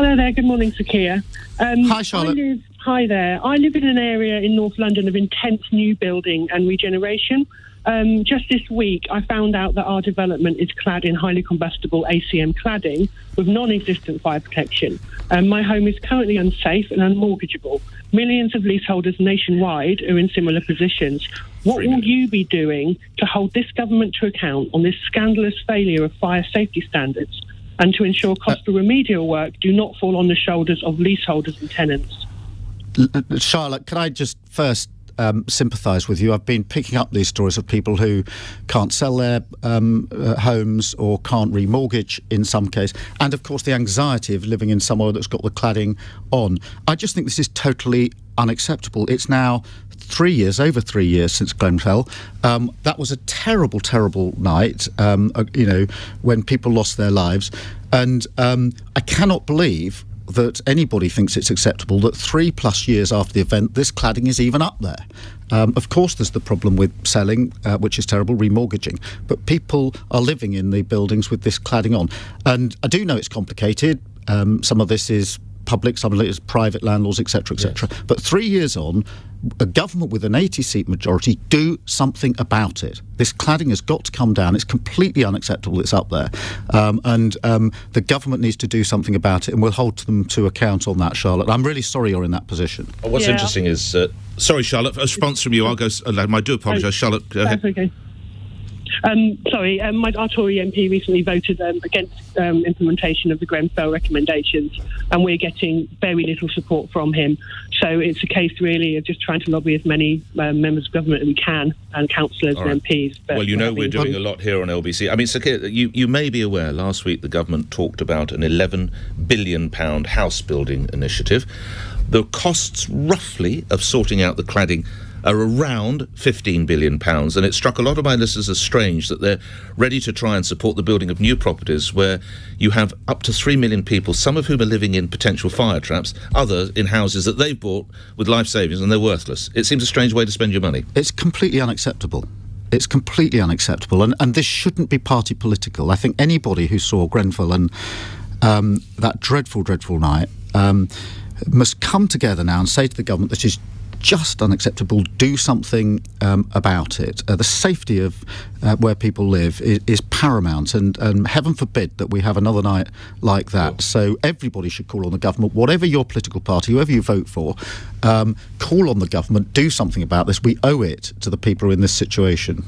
Hello there, good morning, Sir Keir. Hi, Charlotte. Hi there. I live in an area in North London of intense new building and regeneration. Just this week, I found out that our development is clad in highly combustible ACM cladding with non-existent fire protection. My home is currently unsafe and unmortgageable. Millions of leaseholders nationwide are in similar positions. What will you be doing to hold this government to account on this scandalous failure of fire safety standards and to ensure cost of remedial work do not fall on the shoulders of leaseholders and tenants? Charlotte, can I just first sympathise with you? I've been picking up these stories of people who can't sell their homes or can't remortgage in some case, and of course the anxiety of living in somewhere that's got the cladding on. I just think this is totally unacceptable. It's now over 3 years since Grenfell. That was a terrible, terrible night, when people lost their lives. And I cannot believe that anybody thinks it's acceptable that 3+ years after the event, this cladding is even up there. Of course, there's the problem with selling, which is terrible, remortgaging. But people are living in the buildings with this cladding on. And I do know it's complicated. Some of this is public, some of it is private landlords, etc., etc. Yes. But 3 years on, a government with an 80-seat majority, do something about it. This cladding has got to come down. It's completely unacceptable. It's up there. And the government needs to do something about it, and we'll hold them to account on that, Charlotte. I'm really sorry you're in that position. What's interesting is... sorry, Charlotte, a response from you. I'll go... I do apologise. Charlotte, go ahead. That's okay. Our Tory MP recently voted against implementation of the Grenfell recommendations, and we're getting very little support from him. So it's a case really of just trying to lobby as many members of government as we can, and councillors and MPs. But well, we're doing a lot here on LBC. I mean, Sir Keir, you may be aware, last week the government talked about an £11 billion house building initiative. The costs roughly of sorting out the cladding are around £15 billion, and it struck a lot of my listeners as strange that they're ready to try and support the building of new properties where you have up to 3 million people, some of whom are living in potential fire traps, others in houses that they've bought with life savings and they're worthless. It seems a strange way to spend your money. It's completely unacceptable. It's completely unacceptable, and this shouldn't be party political. I think anybody who saw Grenfell and that dreadful, dreadful night must come together now and say to the government, this is just unacceptable, do something about it. The safety of where people live is paramount, and heaven forbid that we have another night like that. So everybody should call on the government, whatever your political party, whoever you vote for, call on the government, do something about this. We owe it to the people who are in this situation.